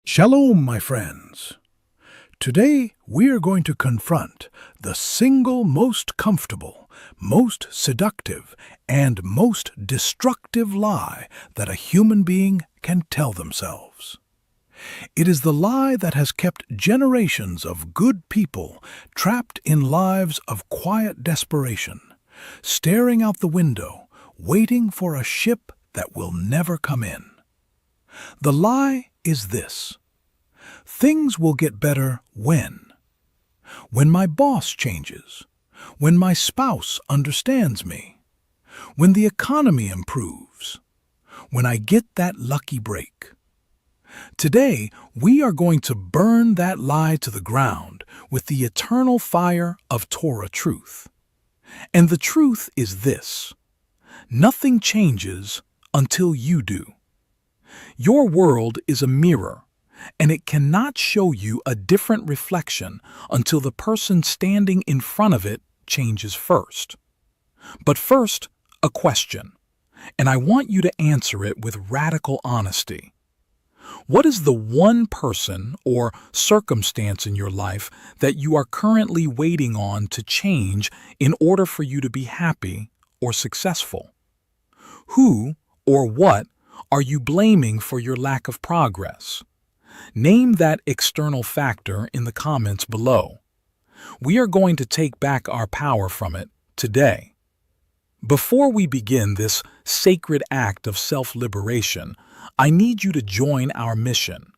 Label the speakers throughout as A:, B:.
A: Shalom, my friends. Today we are going to confront the single most comfortable, most seductive, and most destructive lie that a human being can tell themselves. It is the lie that has kept generations of good people trapped in lives of quiet desperation, staring out the window, waiting for a ship that will never come in. The lie is this: things will get better when? When my boss changes, when my spouse understands me, when the economy improves, when I get that lucky break. Today, we are going to burn that lie to the ground with the eternal fire of Torah truth. And the truth is this: nothing changes until you do. Your world is a mirror, and it cannot show you a different reflection until the person standing in front of it changes first. But first, a question, and I want you to answer it with radical honesty. What is the one person or circumstance in your life that you are currently waiting on to change in order for you to be happy or successful? Who or what are you blaming for your lack of progress? Name that external factor in the comments below. We are going to take back our power from it today. Before we begin this sacred act of self-liberation, I need you to join our mission.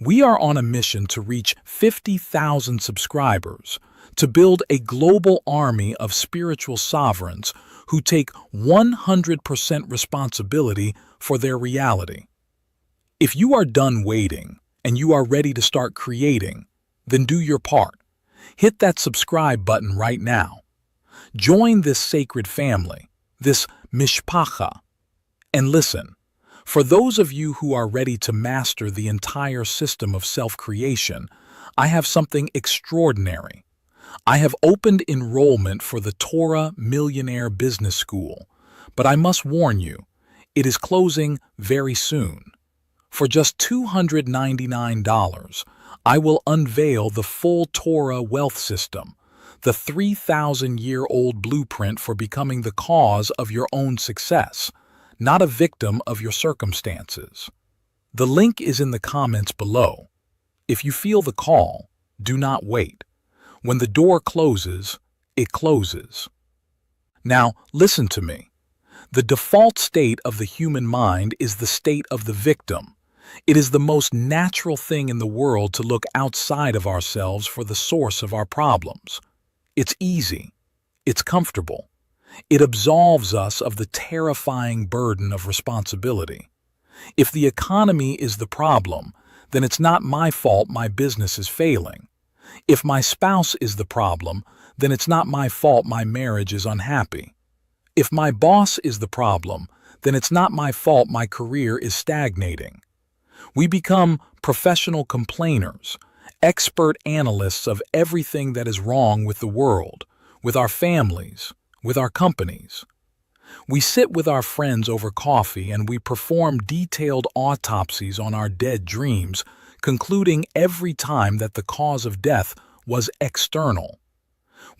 A: We are on a mission to reach 50,000 subscribers, to build a global army of spiritual sovereigns who take 100% responsibility for their reality. If you are done waiting and you are ready to start creating, then do your part. Hit that subscribe button right now. Join this sacred family, this mishpacha. And listen, for those of you who are ready to master the entire system of self-creation, I have something extraordinary. I have opened enrollment for the Torah Millionaire Business School, but I must warn you, it is closing very soon. For just $299, I will unveil the full Torah wealth system, the 3,000-year-old blueprint for becoming the cause of your own success, not a victim of your circumstances. The link is in the comments below. If you feel the call, do not wait. When the door closes, it closes. Now, listen to me. The default state of the human mind is the state of the victim. It is the most natural thing in the world to look outside of ourselves for the source of our problems. It's easy. It's comfortable. It absolves us of the terrifying burden of responsibility. If the economy is the problem, then it's not my fault my business is failing. If my spouse is the problem, then it's not my fault my marriage is unhappy. If my boss is the problem, then it's not my fault my career is stagnating. We become professional complainers, expert analysts of everything that is wrong with the world, with our families, with our companies. We sit with our friends over coffee and we perform detailed autopsies on our dead dreams, concluding every time that the cause of death was external.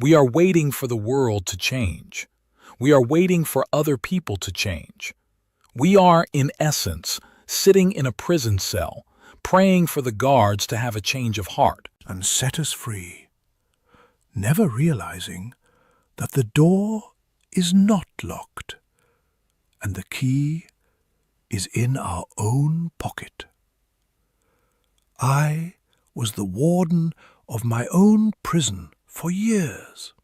A: We are waiting for the world to change. We are waiting for other people to change. We are, in essence, sitting in a prison cell, praying for the guards to have a change of heart
B: and set us free, never realizing that the door is not locked and the key is in our own pocket. I was the warden of my own prison for years.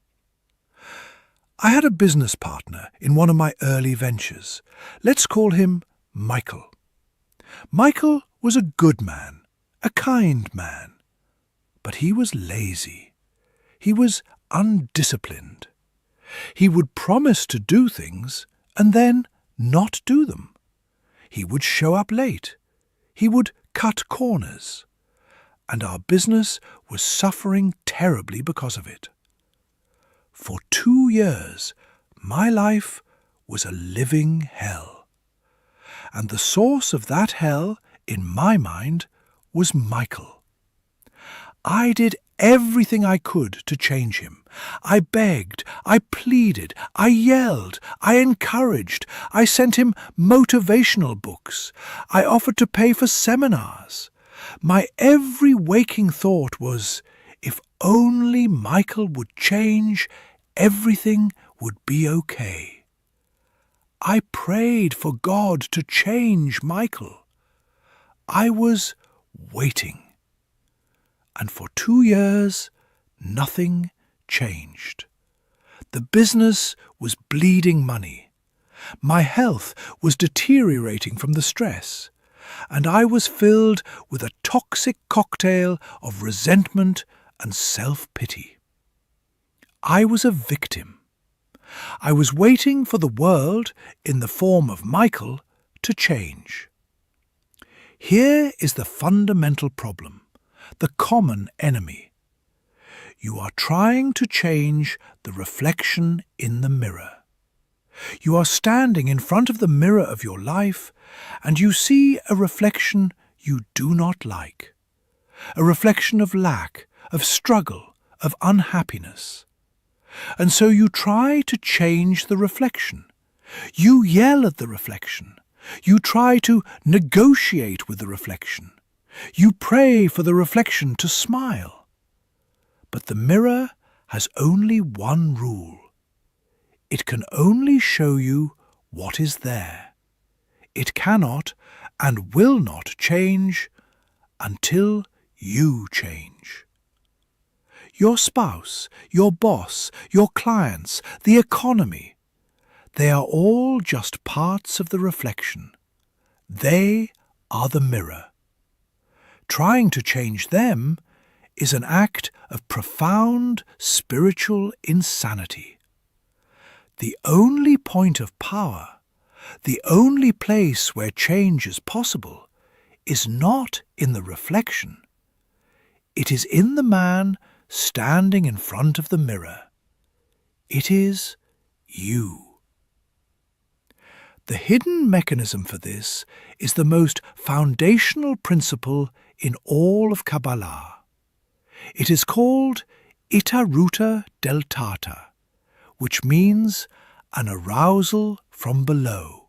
B: I had a business partner in one of my early ventures. Let's call him Michael. Michael was a good man, a kind man, but he was lazy. He was undisciplined. He would promise to do things and then not do them. He would show up late. He would cut corners. And our business was suffering terribly because of it. For 2 years, my life was a living hell. And the source of that hell, in my mind, was Michael. I did everything I could to change him. I begged, I pleaded, I yelled, I encouraged, I sent him motivational books, I offered to pay for seminars. My every waking thought was, if only Michael would change, everything would be okay. I prayed for God to change Michael. I was waiting. And for 2 years, nothing changed. The business was bleeding money. My health was deteriorating from the stress, and I was filled with a toxic cocktail of resentment and self-pity. I was a victim. I was waiting for the world, in the form of Michael, to change. Here is the fundamental problem. The common enemy. You are trying to change the reflection in the mirror. You are standing in front of the mirror of your life and you see a reflection you do not like. A reflection of lack, of struggle, of unhappiness. And so you try to change the reflection. You yell at the reflection. You try to negotiate with the reflection. You pray for the reflection to smile. But the mirror has only one rule. It can only show you what is there. It cannot and will not change until you change. Your spouse, your boss, your clients, the economy, they are all just parts of the reflection. They are the mirror. Trying to change them is an act of profound spiritual insanity. The only point of power, the only place where change is possible, is not in the reflection. It is in the man standing in front of the mirror. It is you. The hidden mechanism for this is the most foundational principle in all of Kabbalah. It is called Itaruta deltata, which means an arousal from below.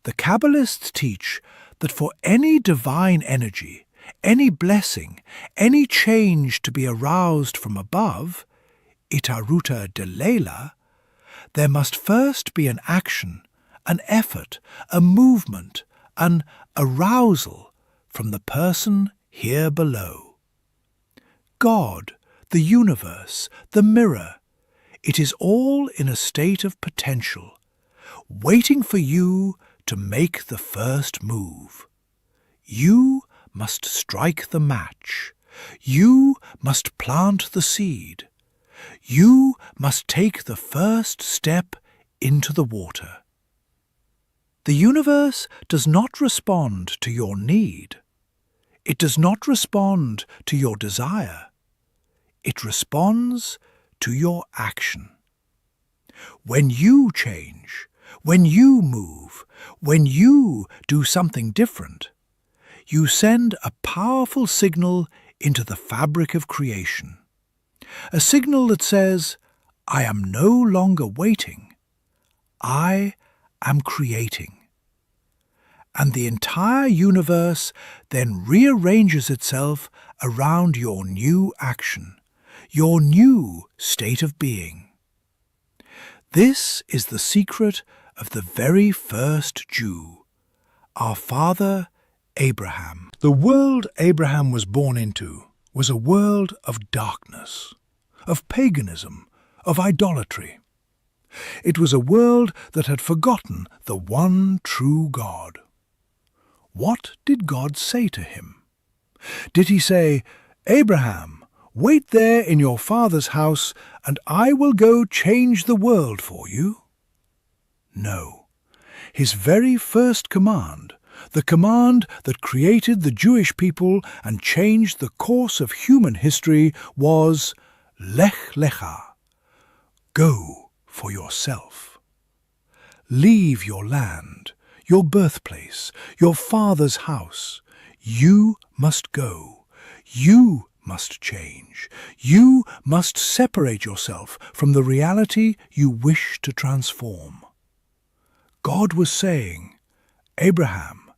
B: The Kabbalists teach that for any divine energy, any blessing, any change to be aroused from above, Itaruta delela, there must first be an action, an effort, a movement, an arousal from the person here below. God, the universe, the mirror, it is all in a state of potential, waiting for you to make the first move. You must strike the match. You must plant the seed. You must take the first step into the water. The universe does not respond to your need. It does not respond to your desire. It responds to your action. When you change, when you move, when you do something different, you send a powerful signal into the fabric of creation. A signal that says, I am no longer waiting. I am creating. And the entire universe then rearranges itself around your new action, your new state of being. This is the secret of the very first Jew, our father Abraham. The world Abraham was born into was a world of darkness, of paganism, of idolatry. It was a world that had forgotten the one true God. What did God say to him? Did he say, Abraham, wait there in your father's house, and I will go change the world for you? No. His very first command, the command that created the Jewish people and changed the course of human history, was Lech Lecha, go for yourself. Leave your land, your birthplace, your father's house. You must go. You must change. You must separate yourself from the reality you wish to transform. God was saying, Abraham,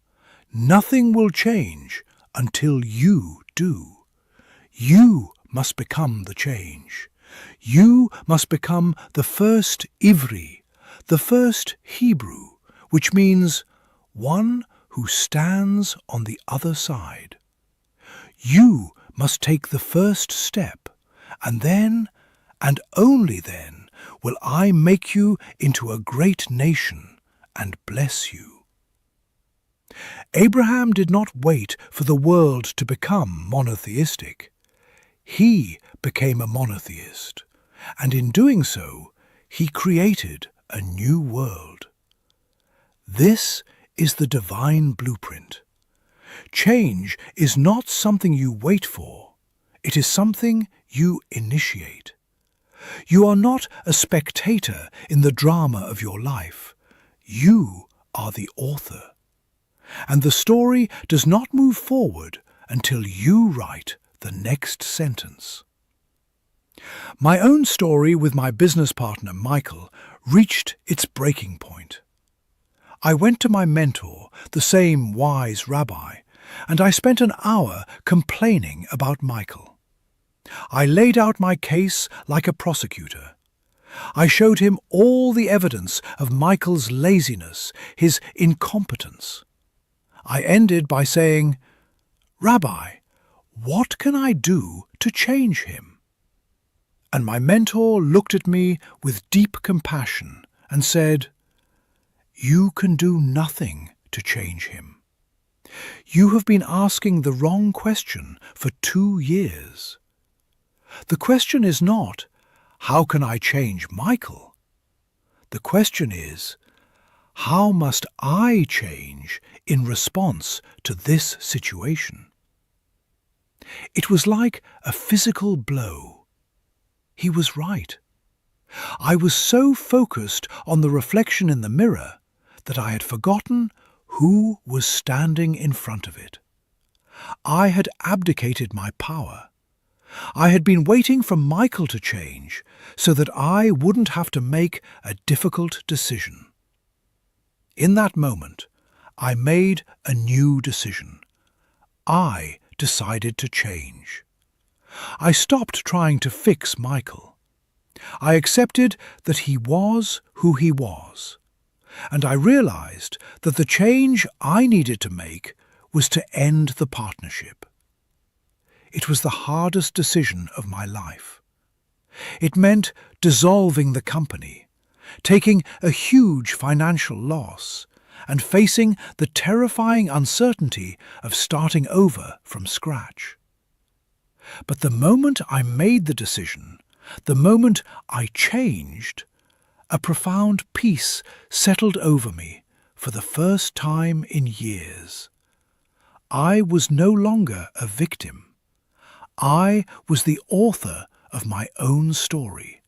B: nothing will change until you do. You must become the change. You must become the first Ivri, the first Hebrew, which means one who stands on the other side. You must take the first step, and then, and only then, will I make you into a great nation and bless you. Abraham did not wait for the world to become monotheistic. He became a monotheist, and in doing so, he created a new world. This is the divine blueprint. Change is not something you wait for. It is something you initiate. You are not a spectator in the drama of your life. You are the author. And the story does not move forward until you write the next sentence. My own story with my business partner Michael reached its breaking point. I went to my mentor, the same wise rabbi, and I spent an hour complaining about Michael. I laid out my case like a prosecutor. I showed him all the evidence of Michael's laziness, his incompetence. I ended by saying, Rabbi, what can I do to change him? And my mentor looked at me with deep compassion and said, You can do nothing to change him. You have been asking the wrong question for 2 years. The question is not, how can I change Michael? The question is, how must I change in response to this situation? It was like a physical blow. He was right. I was so focused on the reflection in the mirror that I had forgotten who was standing in front of it. I had abdicated my power. I had been waiting for Michael to change so that I wouldn't have to make a difficult decision. In that moment, I made a new decision. I decided to change. I stopped trying to fix Michael. I accepted that he was who he was, and I realized that the change I needed to make was to end the partnership. It was the hardest decision of my life. It meant dissolving the company, taking a huge financial loss, and facing the terrifying uncertainty of starting over from scratch. But the moment I made the decision, the moment I changed, a profound peace settled over me for the first time in years. I was no longer a victim. I was the author of my own story.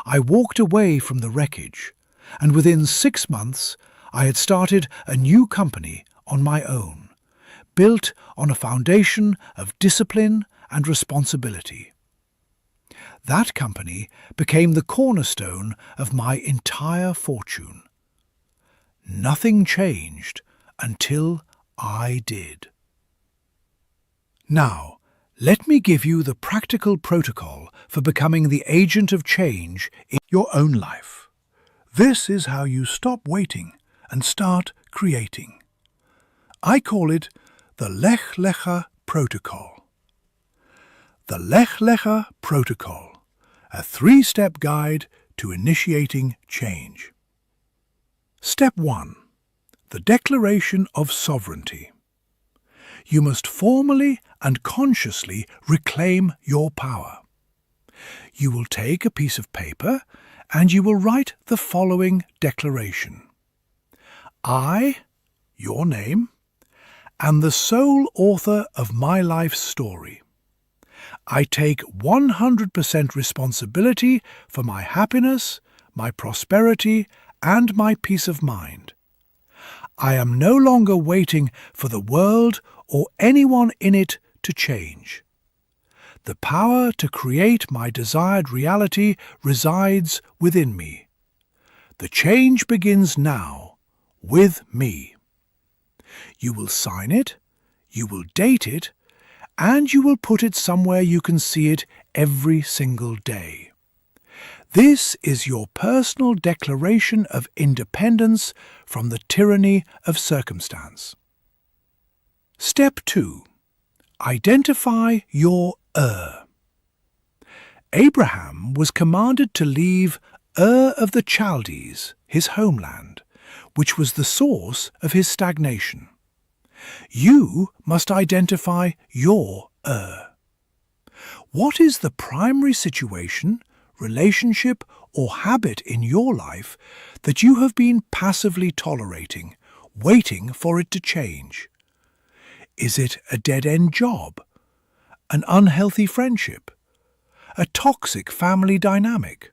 B: I walked away from the wreckage, and within 6 months I had started a new company on my own, built on a foundation of discipline and responsibility. That company became the cornerstone of my entire fortune. Nothing changed until I did. Now, let me give you the practical protocol for becoming the agent of change in your own life. This is how you stop waiting and start creating. I call it the Lech Lecha Protocol. The Lech Lecha Protocol, a 3-step guide to initiating change. Step 1. The Declaration of Sovereignty. You must formally and consciously reclaim your power. You will take a piece of paper and you will write the following declaration. I, your name, am the sole author of my life's story. I take 100% responsibility for my happiness, my prosperity, and my peace of mind. I am no longer waiting for the world or anyone in it to change. The power to create my desired reality resides within me. The change begins now, with me. You will sign it, you will date it, and you will put it somewhere you can see it every single day. This is your personal declaration of independence from the tyranny of circumstance. Step 2. Identify your Abraham was commanded to leave Ur of the Chaldees, his homeland, which was the source of his stagnation. You must identify your What is the primary situation, relationship, or habit in your life that you have been passively tolerating, waiting for it to change? Is it a dead-end job? An unhealthy friendship? A toxic family dynamic?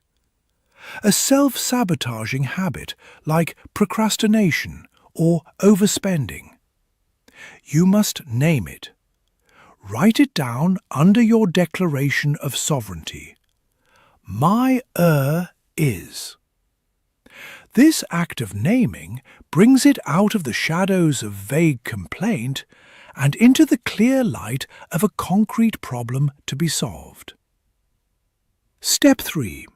B: A self-sabotaging habit like procrastination or overspending? You must name it. Write it down under your declaration of sovereignty. My is. This act of naming brings it out of the shadows of vague complaint and into the clear light of a concrete problem to be solved. Step 3.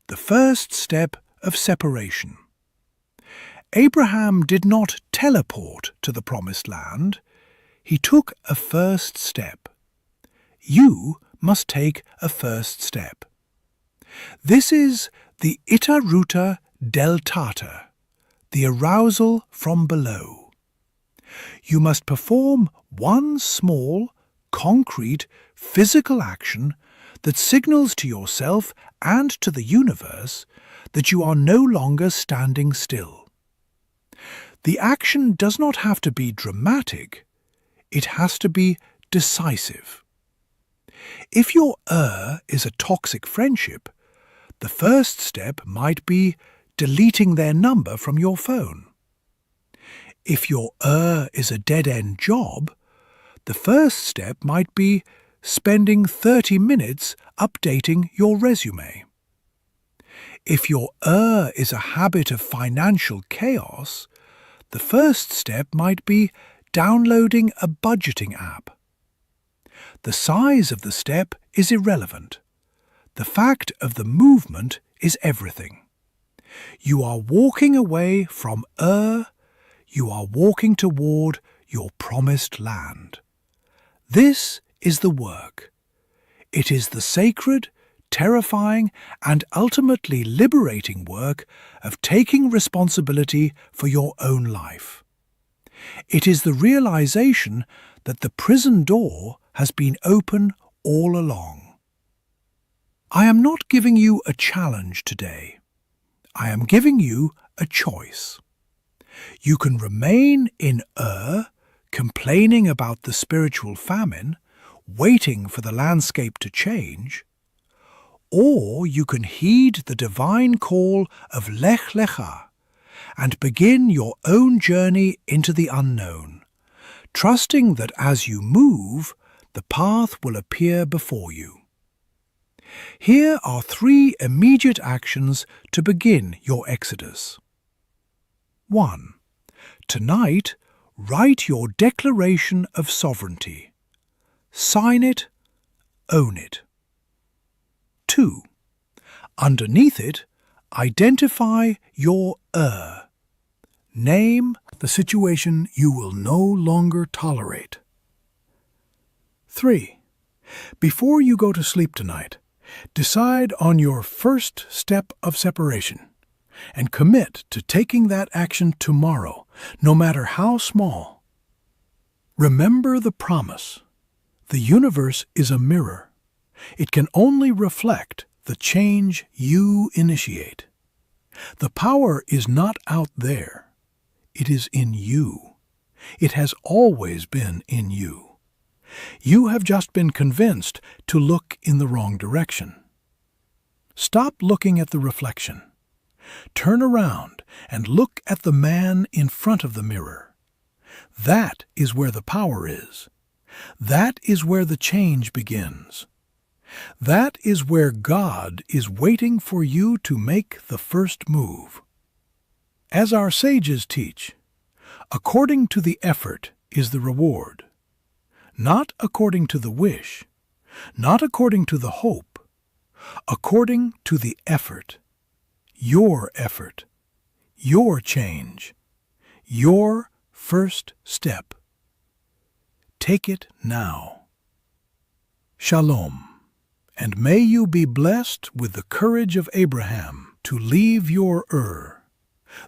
B: The first step of separation. Abraham did not teleport to the promised land. He took a first step. You must take a first step. This is the ita ruta deltata, the arousal from below. You must perform one small, concrete, physical action that signals to yourself and to the universe that you are no longer standing still. The action does not have to be dramatic. It has to be decisive. If your is a toxic friendship, the first step might be deleting their number from your phone. If your is a dead-end job, the first step might be spending 30 minutes updating your resume. If your is a habit of financial chaos, the first step might be downloading a budgeting app. The size of the step is irrelevant. The fact of the movement is everything. You are walking away from you are walking toward your promised land. This is the work. It is the sacred, terrifying, and ultimately liberating work of taking responsibility for your own life. It is the realization that the prison door has been open all along. I am not giving you a challenge today. I am giving you a choice. You can remain in complaining about the spiritual famine, waiting for the landscape to change, or you can heed the divine call of Lech Lecha and begin your own journey into the unknown, trusting that as you move, the path will appear before you. Here are 3 immediate actions to begin your exodus. 1. Tonight, write your declaration of sovereignty. Sign it, own it. 2. Underneath it, identify your Name the situation you will no longer tolerate. 3. Before you go to sleep tonight, decide on your first step of separation and commit to taking that action tomorrow, no matter how small. Remember the promise. The universe is a mirror. It can only reflect the change you initiate. The power is not out there. It is in you. It has always been in you. You have just been convinced to look in the wrong direction. Stop looking at the reflection. Turn around and look at the man in front of the mirror.
A: That is where the power is. That is where the change begins. That is where God is waiting for you to make the first move. As our sages teach, according to the effort is the reward. Not according to the wish, not according to the hope, according to the effort. Your effort, your change, your first step. Take it now. Shalom, and may you be blessed with the courage of Abraham to leave your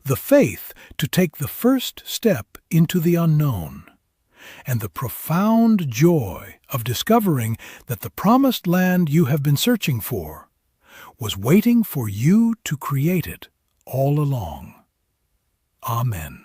A: the faith to take the first step into the unknown, and the profound joy of discovering that the promised land you have been searching for was waiting for you to create it all along. Amen.